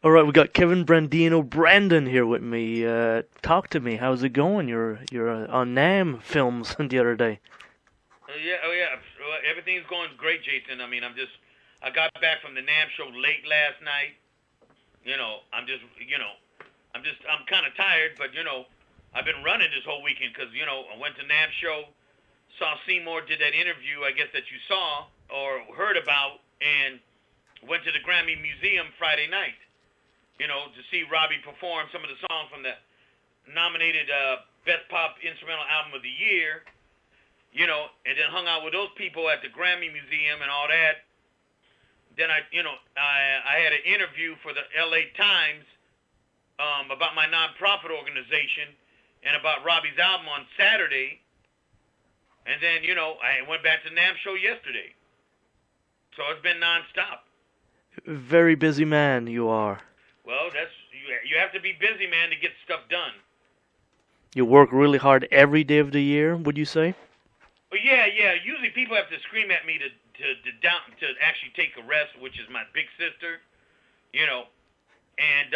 All right, we got Kevin Brandino Brandon here with me. Talk to me. How's it going? You're on NAMM films the other day. Yeah. Well, everything's going great, Jason. I mean, I got back from the NAMM show late last night. I'm kind of tired, but I've been running this whole weekend because I went to NAMM show, saw Seymour, did that interview, I guess that you saw or heard about, and went to the Grammy Museum Friday night. To see Robbie perform some of the songs from the nominated Best Pop Instrumental Album of the Year, and then hung out with those people at the Grammy Museum and all that. Then I had an interview for the LA Times about my nonprofit organization and about Robbie's album on Saturday. And then, I went back to the NAMM show yesterday. So it's been nonstop. Very busy man you are. Well, you have to be busy, man, to get stuff done. You work really hard every day of the year, would you say? Well, yeah. Usually people have to scream at me to actually take a rest, which is my big sister, and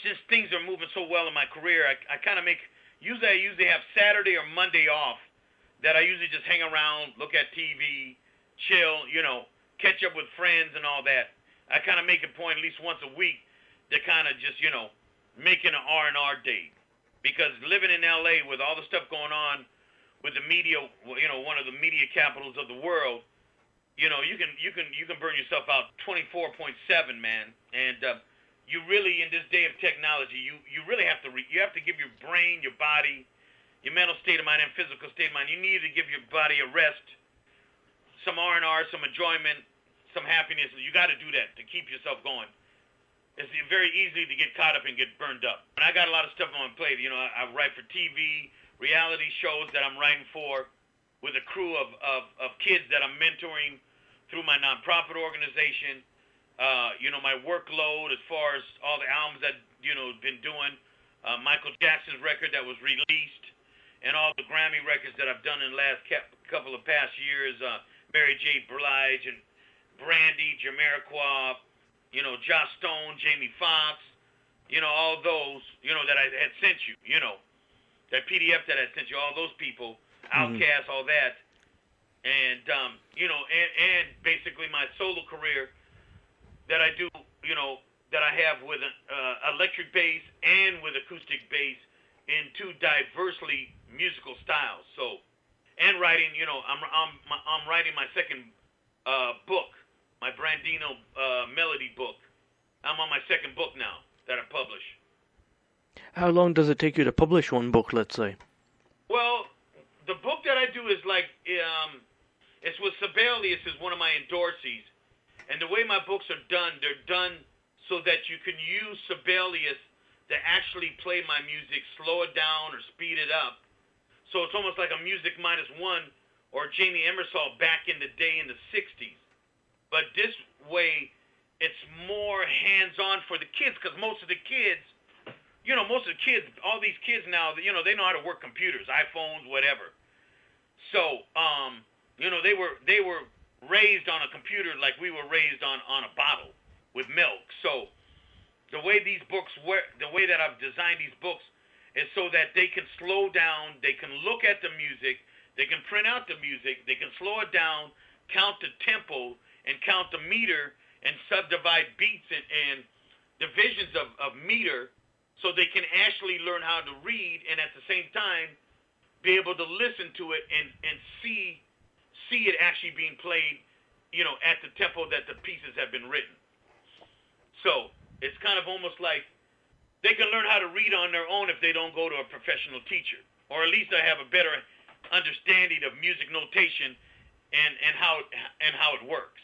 since things are moving so well in my career, I kind of I usually have Saturday or Monday off that I usually just hang around, look at TV, chill, catch up with friends and all that. I kind of make a point at least once a week to kind of just, making an R&R day. Because living in LA with all the stuff going on with the media, one of the media capitals of the world, you can burn yourself out 24/7, man. And you really, in this day of technology, you really have to give your brain, your body, your mental state of mind and physical state of mind. You need to give your body a rest, some R&R, some enjoyment, some happiness. You got to do that to keep yourself going. It's very easy to get caught up and get burned up. And I got a lot of stuff on my plate. I write for TV, reality shows that I'm writing for, with a crew of kids that I'm mentoring through my nonprofit organization. My workload as far as all the albums that been doing, Michael Jackson's record that was released, and all the Grammy records that I've done in the last couple of past years. Mary J Blige and Brandy, Jamiroquai, Joss Stone, Jamie Foxx, all those, that I had sent you, that PDF that I sent you, all those people, OUTKAST, all that, and and basically my solo career that I do, that I have with an electric bass and with acoustic bass in two diversely musical styles. So, and writing, I'm writing my second book, my Brandino melody book. I'm on my second book now that I publish. How long does it take you to publish one book, let's say? Well, the book that I do is like, it's with Sibelius is one of my endorsees. And the way my books are done, they're done so that you can use Sibelius to actually play my music, slow it down or speed it up. So it's almost like a Music Minus One or Jamie Emerson back in the day in the 60s. But this way, it's more hands-on for the kids, because most of the kids, all these kids now, they know how to work computers, iPhones, whatever. So, they were raised on a computer like we were raised on a bottle with milk. So the way these books work, the way that I've designed these books is so that they can slow down, they can look at the music, they can print out the music, they can slow it down, count the tempo, and count the meter, and subdivide beats and divisions of meter, so they can actually learn how to read, and at the same time be able to listen to it and see it actually being played, at the tempo that the pieces have been written. So it's kind of almost like they can learn how to read on their own if they don't go to a professional teacher, or at least I have a better understanding of music notation and how it works.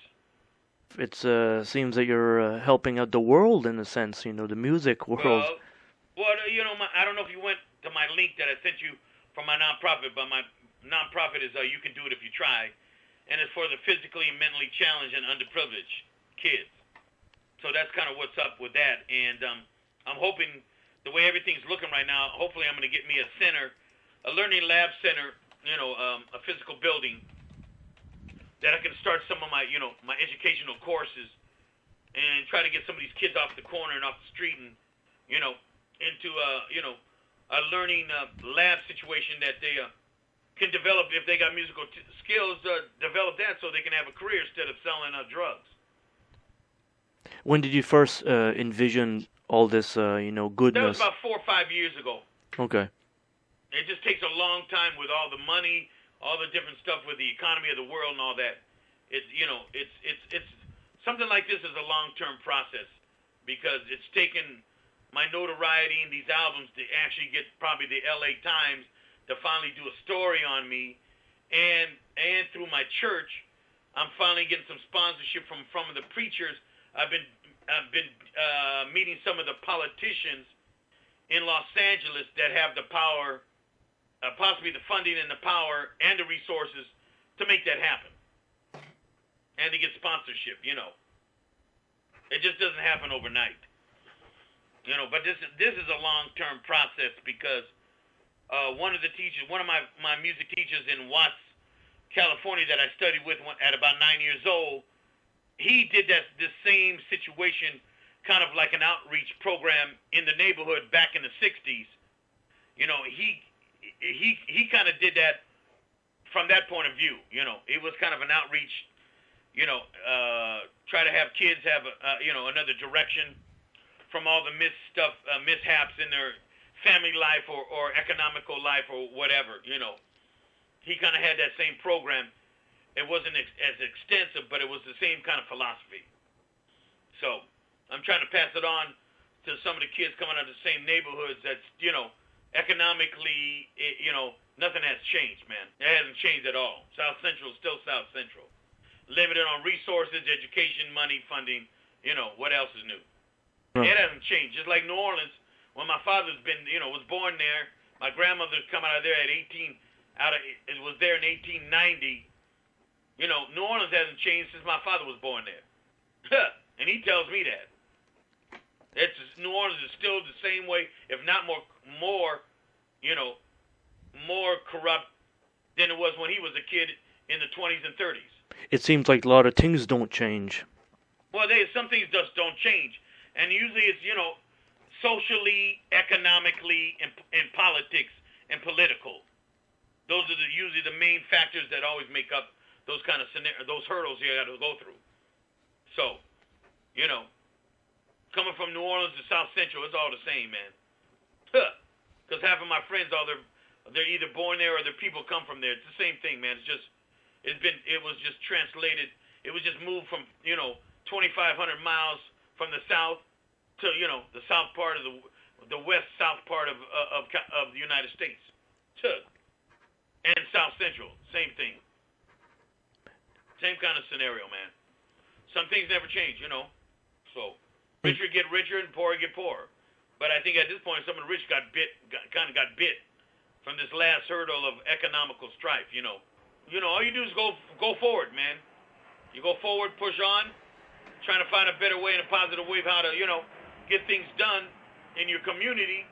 It seems that you're helping out the world in a sense, the music world. Well, I don't know if you went to my link that I sent you from my nonprofit, but my nonprofit is You Can Do It If You Try, and it's for the physically and mentally challenged and underprivileged kids. So that's kind of what's up with that, and I'm hoping the way everything's looking right now, hopefully I'm going to get me a center, a learning lab center, a physical building that I can start some of my, my educational courses and try to get some of these kids off the corner and off the street and, into, a learning lab situation that they can develop if they got musical skills, develop that so they can have a career instead of selling drugs. When did you first envision all this, goodness? That was about 4 or 5 years ago. Okay. It just takes a long time with all the money, all the different stuff with the economy of the world and all that. It's something like this is a long-term process because it's taken my notoriety in these albums to actually get probably the LA Times to finally do a story on me, and through my church, I'm finally getting some sponsorship from the preachers. I've been meeting some of the politicians in Los Angeles that have the power, possibly the funding and the power and the resources to make that happen, and to get sponsorship. It just doesn't happen overnight. But this is a long-term process because one of my music teachers in Watts, California, that I studied with at about 9 years old, he did this same situation, kind of like an outreach program in the neighborhood back in the 60s. He kind of did that from that point of view. It was kind of an outreach, try to have kids have another direction from all the mishaps in their family life or economical life or whatever. He kind of had that same program. It wasn't as extensive, but it was the same kind of philosophy. So I'm trying to pass it on to some of the kids coming out of the same neighborhoods. That's economically, nothing has changed, man. It hasn't changed at all. South Central is still South Central. Limited on resources, education, money, funding. What else is new? It hasn't changed. Just like New Orleans, when my father's was born there, my grandmother's come out of there at 18. It was there in 1890. New Orleans hasn't changed since my father was born there. And he tells me that. New Orleans is still the same way, if not more corrupt than it was when he was a kid in the 20s and 30s. It seems like a lot of things don't change. Well, some things just don't change. And usually it's, socially, economically, and politics and political. Those are usually the main factors that always make up those kind of those hurdles you got to go through. So, coming from New Orleans to South Central, it's all the same, man. Because half of my friends, they're either born there or their people come from there. It's the same thing, man. It was just translated. It was just moved from 2,500 miles from the south to the south part of the west south part of the United States. And South Central, same thing. Same kind of scenario, man. Some things never change, So, richer get richer and poorer get poorer. But I think at this point, some of the rich got bit from this last hurdle of economical strife, all you do is go forward, man. You go forward, push on, trying to find a better way and a positive way of how to, get things done in your community,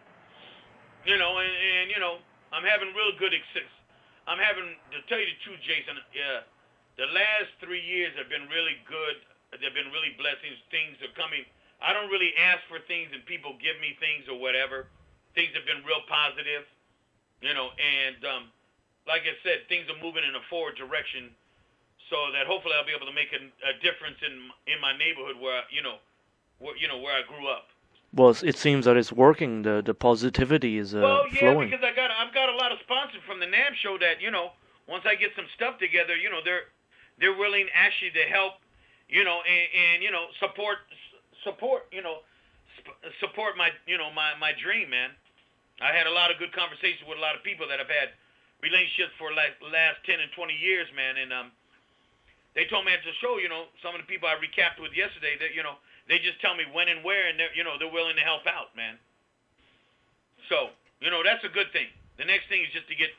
and I'm having real good success. To tell you the truth, Jason, the last 3 years have been really good. They've been really blessings. Things are coming. I don't really ask for things and people give me things or whatever. Things have been real positive, and like I said, things are moving in a forward direction so that hopefully I'll be able to make a difference in my neighborhood where where I grew up. Well, it seems that it's working. The positivity is flowing. Because I've got a lot of sponsors from the NAMM show that once I get some stuff together, they're willing actually to help, and support my my dream, man. I had a lot of good conversations with a lot of people that have had relationships for like the last 10 and 20 years, man, and they told me at the show, some of the people I recapped with yesterday that they just tell me when and where, and they're willing to help out, man. So, that's a good thing. The next thing is just to get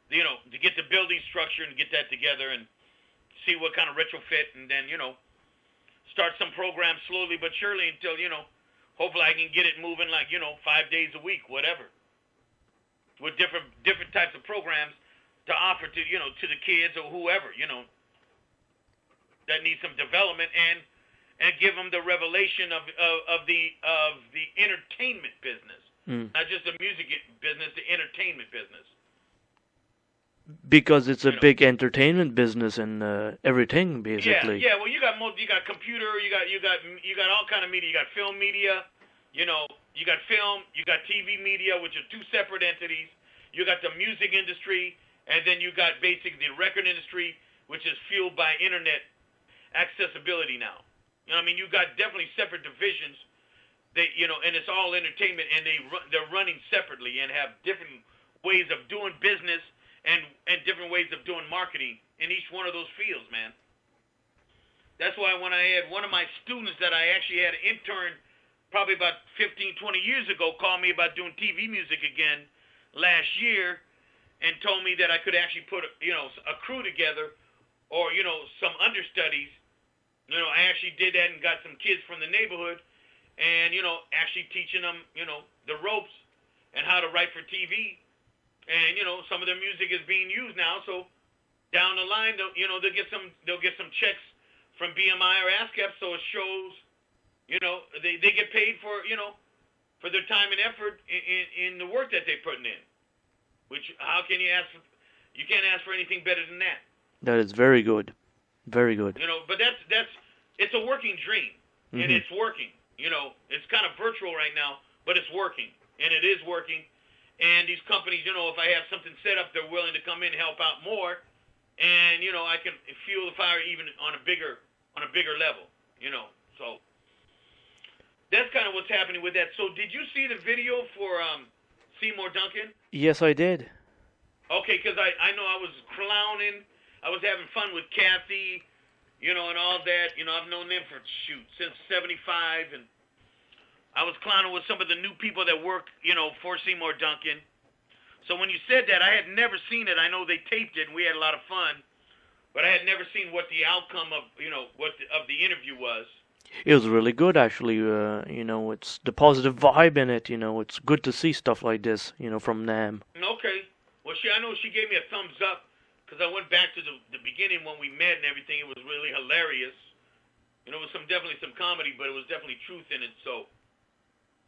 the building structure and get that together and see what kind of retrofit, and then, start some programs slowly but surely until, hopefully I can get it moving like, 5 days a week, whatever, with different types of programs to offer to, to the kids or whoever, that needs some development, and give them the revelation of the entertainment business, not just the music business, the entertainment business. Because it's a big entertainment business and everything basically. Yeah. Well, you got computer, you got all kind of media. You got film media, you got film, you got TV media, which are two separate entities. You got the music industry, and then you got basically the record industry, which is fueled by internet accessibility now. You know what I mean? You got definitely separate divisions. And it's all entertainment, and they're running separately and have different ways of doing business. And different ways of doing marketing in each one of those fields, man. That's why when I had one of my students that I actually had an intern probably about 15, 20 years ago call me about doing TV music again last year and told me that I could actually put, a crew together or, some understudies. I actually did that and got some kids from the neighborhood and, actually teaching them, the ropes and how to write for TV. And some of their music is being used now, so down the line, they'll get some checks from BMI or ASCAP, so it shows, they get paid for for their time and effort in the work that they're putting in. Which how can you ask? You can't ask for anything better than that. That is very good, very good. But that's it's a working dream, and it's working. It's kind of virtual right now, but it's working, and it is working. And these companies, if I have something set up, they're willing to come in and help out more. And, I can fuel the fire even on a bigger level, So that's kind of what's happening with that. So did you see the video for Seymour Duncan? Yes, I did. Okay, because I know I was clowning. I was having fun with Kathy, and all that. I've known them since 75, and I was clowning with some of the new people that work, for Seymour Duncan. So when you said that, I had never seen it. I know they taped it, and we had a lot of fun, but I had never seen what the outcome of, of the interview was. It was really good, actually. It's the positive vibe in it. It's good to see stuff like this, from NAMM. Okay. Well, I know she gave me a thumbs up because I went back to the beginning when we met and everything. It was really hilarious. It was definitely some comedy, but it was definitely truth in it. So.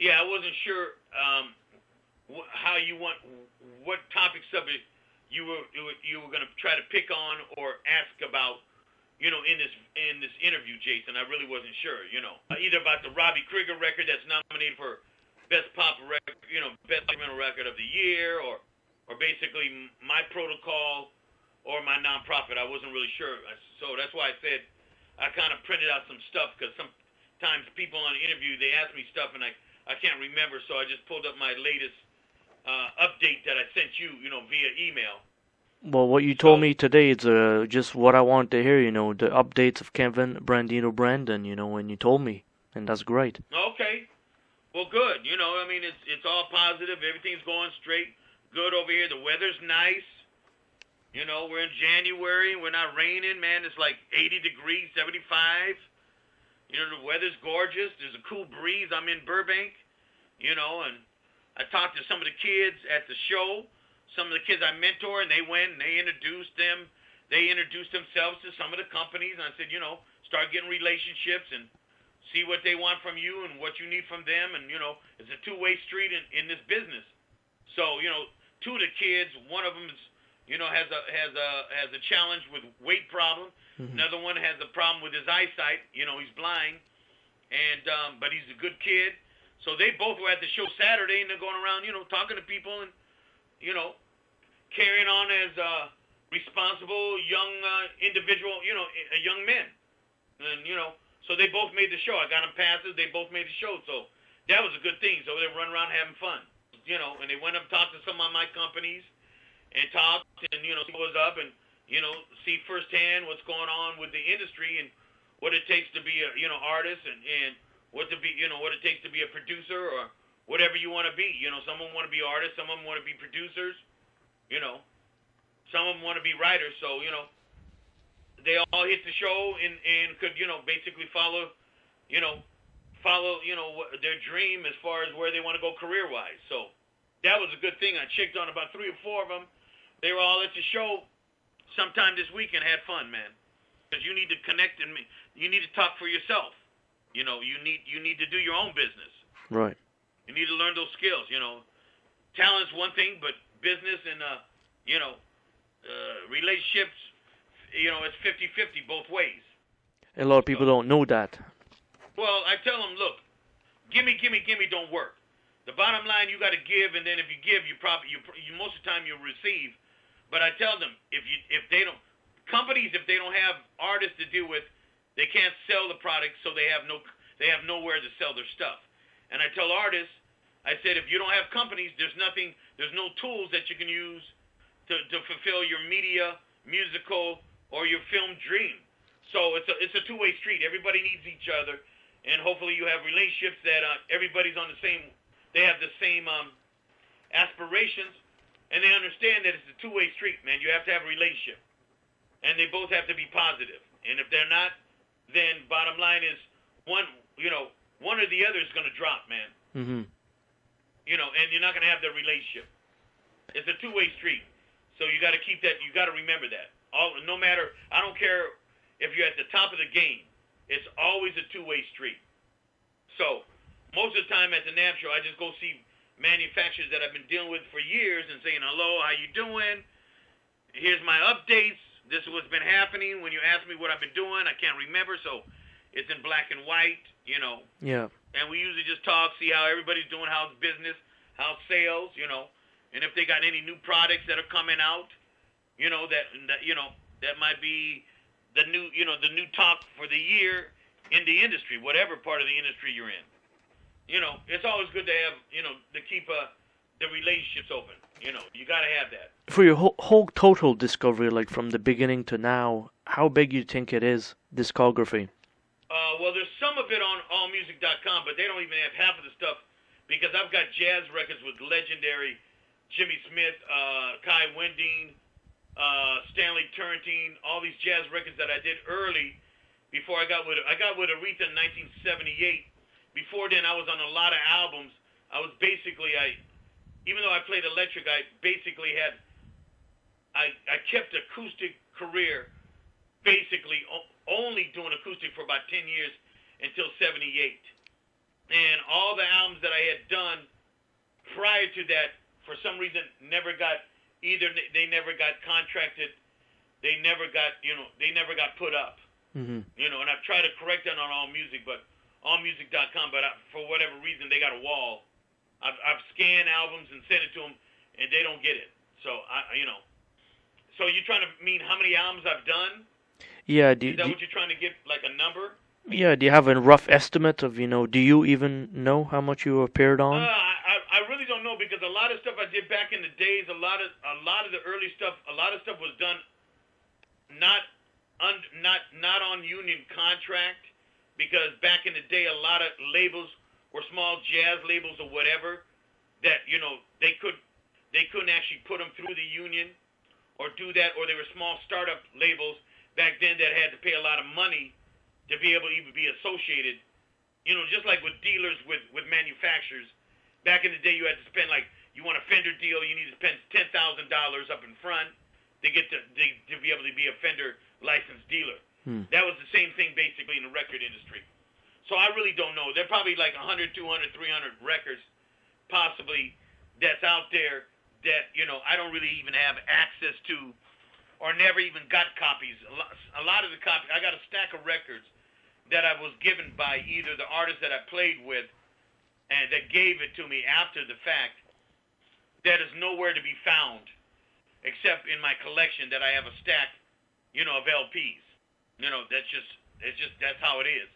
Yeah, I wasn't sure what topic subject you were going to try to pick on or ask about, in this interview, Jason. I really wasn't sure, either about the Robbie Krieger record that's nominated for best pop record, best instrumental record of the year, or basically my protocol or my nonprofit. I wasn't really sure, so that's why I said I kind of printed out some stuff because sometimes people on the interview they ask me stuff and I can't remember, so I just pulled up my latest update that I sent you, via email. Well, what you told me today is just what I want to hear, the updates of Kevin Brandino Brandon, when you told me, and that's great. Okay. Well, good. It's all positive. Everything's going straight. Good over here. The weather's nice. We're in January. We're not raining, man. It's like 80 degrees, 75. The weather's gorgeous. There's a cool breeze. I'm in Burbank, and I talked to some of the kids at the show, some of the kids I mentor, and they went and they introduced them. They introduced themselves to some of the companies, and I said, start getting relationships and see what they want from you and what you need from them, and, it's a two-way street in this business. So, two of the kids, one of them is, has a challenge with weight problem. Another one has a problem with his eyesight. He's blind, and but he's a good kid. So they both were at the show Saturday, and they're going around, talking to people and, carrying on as responsible young individual, young men. And so they both made the show. I got them passes. They both made the show. So that was a good thing. So they run around having fun, And they went up and talked to some of my companies and talked and see what was up and. See firsthand what's going on with the industry and what it takes to be a, artist and what it takes to be a producer or whatever you want to be. Some of them want to be artists, some of them want to be producers, some of them want to be writers. So, they all hit the show and could, basically follow their dream as far as where they want to go career-wise. So that was a good thing. I checked on about 3 or 4 of them. They were all at the show sometime this week and had fun, man. Because you need to connect and you need to talk for yourself. You know, you need to do your own business. Right. You need to learn those skills. You know, talent's one thing, but business and relationships, you know, it's 50-50 both ways. A lot of people So, don't know that. well, I tell them, look, gimme don't work. The bottom line, you got to give, and then if you give, you most of the time you'll receive. But I tell them, if they don't, companies, if they don't have artists to deal with, they can't sell the product, so they have nowhere to sell their stuff. And I tell artists, I said, if you don't have companies, there's no tools that you can use to fulfill your media, musical, or your film dream. So it's a two-way street. Everybody needs each other, and hopefully you have relationships that everybody's on the same. They have the same aspirations, and they understand that it's a two-way street, man. You have to have a relationship, and they both have to be positive. And if they're not, then bottom line is one or the other is going to drop, man. Mm-hmm. You know, and you're not going to have the relationship. It's a two-way street, so you got to keep that. You got to remember that. No matter, I don't care if you're at the top of the game, it's always a two-way street. So most of the time at the NAMM show, I just go see manufacturers that I've been dealing with for years and saying, hello, how you doing? Here's my updates. This is what's been happening. When you ask me what I've been doing, I can't remember, so it's in black and white, you know. Yeah. And we usually just talk, see how everybody's doing, how's business, how's sales, you know, and if they got any new products that are coming out, you know, that might be the new talk for the year in the industry, whatever part of the industry you're in. You know, it's always good to have, you know, to keep the relationships open. You know, you got to have that. For your whole total discovery, like from the beginning to now, how big you think it is, discography? Well, there's some of it on allmusic.com, but they don't even have half of the stuff because I've got jazz records with legendary Jimmy Smith, Kai Winding, Stanley Turrentine, all these jazz records that I did early before I got with Aretha in 1978. Before then, I was on a lot of albums. I was basically, even though I played electric, I basically had, I kept acoustic career basically only doing acoustic for about 10 years until 78. And all the albums that I had done prior to that, for some reason, never got, either they never got contracted, they never got put up. Mm-hmm. You know, and I've tried to correct that on AllMusic, but allmusic.com, but for whatever reason, they got a wall. I've scanned albums and sent it to them, and they don't get it. So, so you're trying to mean how many albums I've done? Yeah. Is that what you're trying to get, like a number? Yeah, do you have a rough estimate of, do you even know how much you appeared on? I really don't know because a lot of stuff I did back in the days, a lot of the early stuff, a lot of stuff was done not on union contract because back in the day a lot of labels were small jazz labels or whatever that, they couldn't actually put them through the union or do that, or they were small startup labels back then that had to pay a lot of money to be able to even be associated, just like with dealers with manufacturers. Back in the day, you had to spend, like, you want a Fender deal, you need to spend $10,000 up in front to get to be able to be a Fender licensed dealer. That was the same thing basically in the record industry. So I really don't know. There are probably like 100, 200, 300 records possibly that's out there that, I don't really even have access to or never even got copies. A lot of the copies, I got a stack of records that I was given by either the artist that I played with and that gave it to me after the fact that is nowhere to be found except in my collection that I have a stack, of LPs. That's how it is.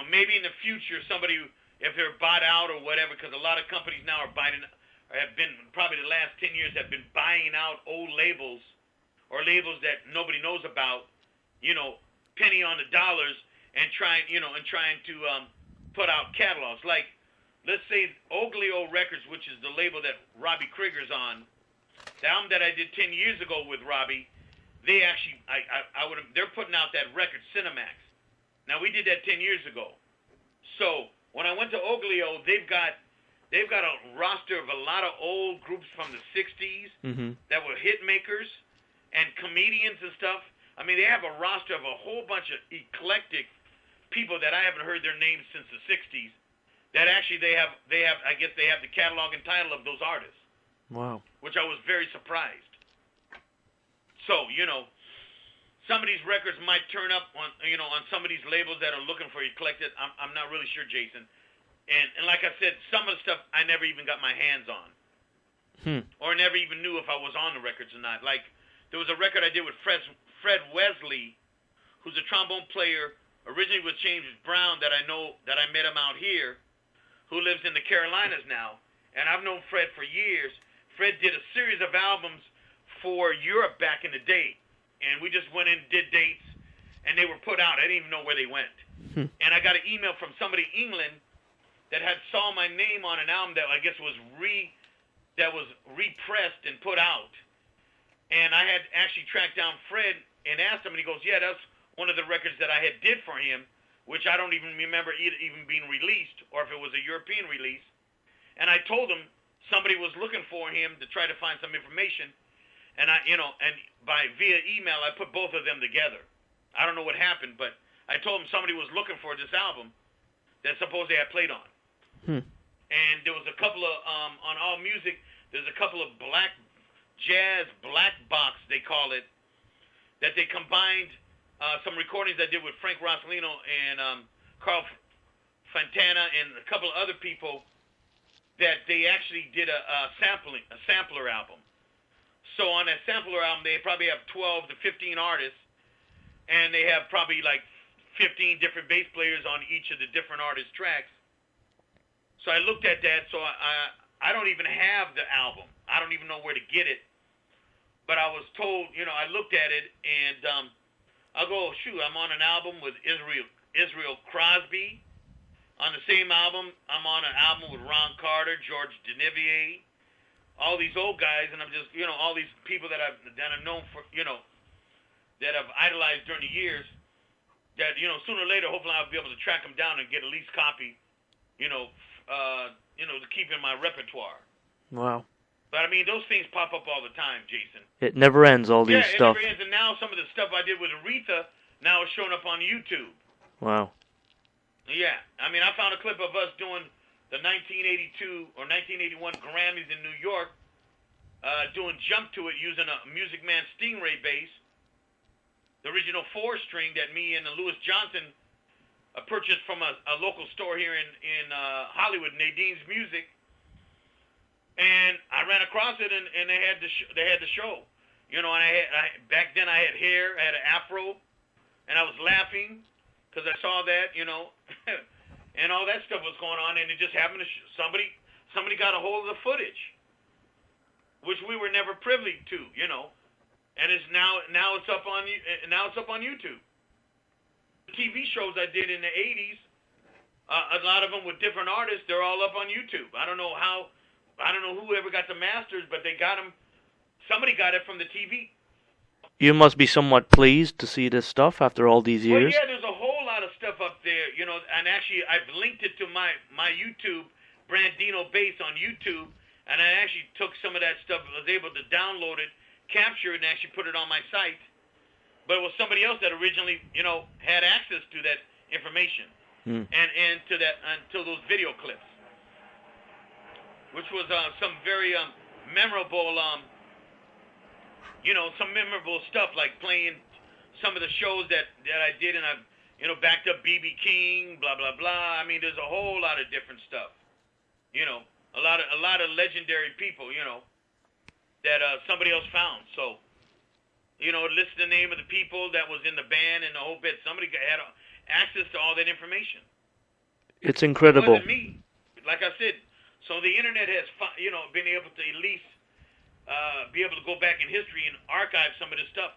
Maybe in the future somebody, if they're bought out or whatever, because a lot of companies now are have been, probably the last 10 years, have been buying out old labels or labels that nobody knows about, penny on the dollars and trying to put out catalogs. Like, let's say Oglio Records, which is the label that Robbie Krieger's on, the album that I did 10 years ago with Robbie, they actually, they're putting out that record, Cinemax. Now, we did that 10 years ago. So, when I went to Oglio, they've got a roster of a lot of old groups from the 60s that were hit makers and comedians and stuff. I mean, they have a roster of a whole bunch of eclectic people that I haven't heard their names since the '60s. That actually they have. I guess they have the catalog and title of those artists. Wow. Which I was very surprised. So, some of these records might turn up on, on some of these labels that are looking for you collected. I'm not really sure, Jason. And like I said, some of the stuff I never even got my hands on. Or never even knew if I was on the records or not. Like, there was a record I did with Fred Wesley, who's a trombone player, originally with James Brown, that I met him out here, who lives in the Carolinas now. And I've known Fred for years. Fred did a series of albums for Europe back in the day. And we just went in and did dates, and they were put out. I didn't even know where they went. And I got an email from somebody in England that had saw my name on an album that I guess was repressed and put out. And I had actually tracked down Fred and asked him, and he goes, yeah, that's one of the records that I had did for him, which I don't even remember even being released, or if it was a European release. And I told him somebody was looking for him to try to find some information. And via email, I put both of them together. I don't know what happened, but I told him somebody was looking for this album that supposedly I played on. And there was a couple of, on All Music, there's a couple of black box, they call it, that they combined some recordings I did with Frank Rossellino and Carl Fontana and a couple of other people that they actually did a sampler album. So on that sampler album, they probably have 12 to 15 artists, and they have probably like 15 different bass players on each of the different artist tracks. So I looked at that, so I don't even have the album. I don't even know where to get it. But I was told, I looked at it, and I'll go, shoot, I'm on an album with Israel Crosby. On the same album, I'm on an album with Ron Carter, George Denivier, all these old guys, and I'm just, all these people that I've known for, that I've idolized during the years, that, sooner or later, hopefully I'll be able to track them down and get a least copy, to keep in my repertoire. Wow. But, I mean, those things pop up all the time, Jason. It never ends, all these stuff. Yeah, it never ends, and now some of the stuff I did with Aretha now is showing up on YouTube. Wow. Yeah. I mean, I found a clip of us doing the 1982 or 1981 Grammys in New York, doing Jump to It using a Music Man Stingray bass, the original 4-string that me and Louis Johnson purchased from a local store here in Hollywood, Nadine's Music. And I ran across it, and they had the show. And back then I had hair, I had an afro, and I was laughing because I saw that, and all that stuff was going on, and it just happened to somebody got a hold of the footage, which we were never privy to, and it's now it's up on YouTube. The TV shows I did in the 80s, a lot of them with different artists, they're all up on YouTube. I don't know whoever got the masters, but they got them. Somebody got it from the TV. You must be somewhat pleased to see this stuff after all these years. Well, yeah, there's a whole lot of stuff up there, and actually I've linked it to my YouTube, Brandino Bass on YouTube, and I actually took some of that stuff, was able to download it, capture it, and actually put it on my site. But it was somebody else that originally, had access to that information and to those video clips, which was some very memorable, some memorable stuff, like playing some of the shows that I did, and I've, backed up B.B. King, blah, blah, blah. I mean, there's a whole lot of different stuff, a lot of legendary people, that somebody else found. So, list the name of the people that was in the band and the whole bit. Somebody had access to all that information. It's incredible. It wasn't me. Like I said, so the internet has, been able to at least be able to go back in history and archive some of this stuff.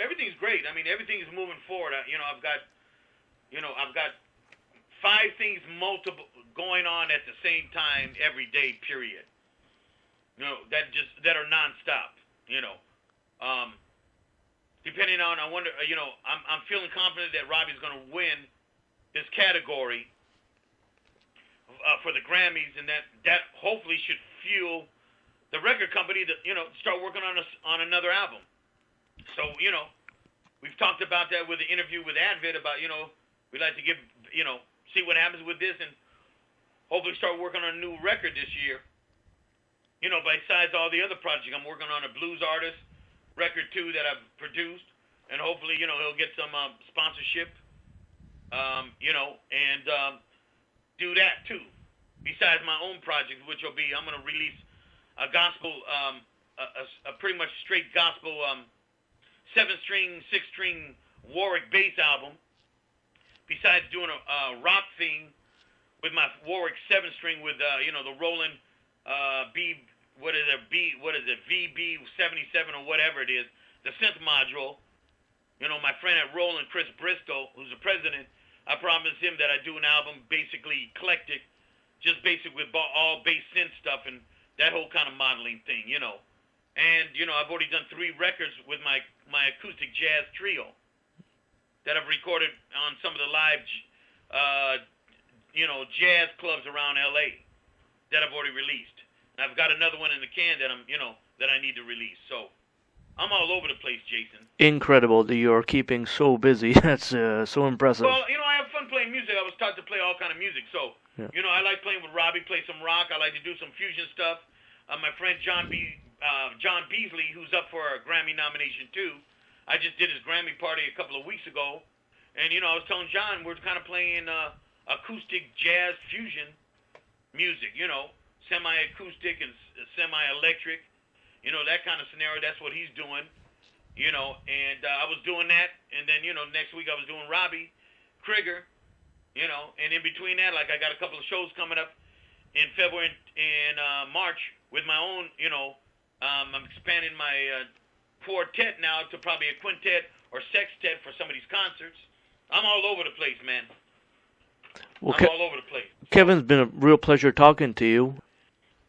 Everything's great. I mean, everything's moving forward. I've got 5 things multiple going on at the same time every day. Period. That are nonstop. Depending on, I wonder. I'm feeling confident that Robbie's going to win this category for the Grammys, and that hopefully should fuel the record company to start working on another album. So we've talked about that with the interview with Advid about, we'd like to give, see what happens with this and hopefully start working on a new record this year. Besides all the other projects, I'm working on a blues artist record too that I've produced, and hopefully, he'll get some sponsorship, and do that too. Besides my own project, which will be, I'm going to release a gospel, a pretty much straight gospel, 7-string, 6-string Warwick bass album. Besides doing a rock theme with my Warwick 7-string with, the Roland VB77 or whatever it is, the synth module. My friend at Roland, Chris Briscoe, who's the president, I promised him that I'd do an album basically eclectic, just basic with all bass synth stuff and that whole kind of modeling thing, And, I've already done 3 records with my acoustic jazz trio that I've recorded on some of the live, jazz clubs around L.A. that I've already released. And I've got another one in the can that that I need to release. So I'm all over the place, Jason. Incredible that you're keeping so busy. That's so impressive. Well, I have fun playing music. I was taught to play all kind of music. So, yeah. I like playing with Robbie, play some rock. I like to do some fusion stuff. My friend John Beasley, who's up for a Grammy nomination too. I just did his Grammy party a couple of weeks ago. And, I was telling John we're kind of playing acoustic jazz fusion music, semi-acoustic and semi-electric, that kind of scenario. That's what he's doing, and I was doing that. And then, next week I was doing Robbie Krieger, and in between that, like I got a couple of shows coming up in February and March with my own, I'm expanding my quartet now to probably a quintet or sextet for some of these concerts. I'm all over the place, man. Well, I'm all over the place. Kevin, it's been a real pleasure talking to you.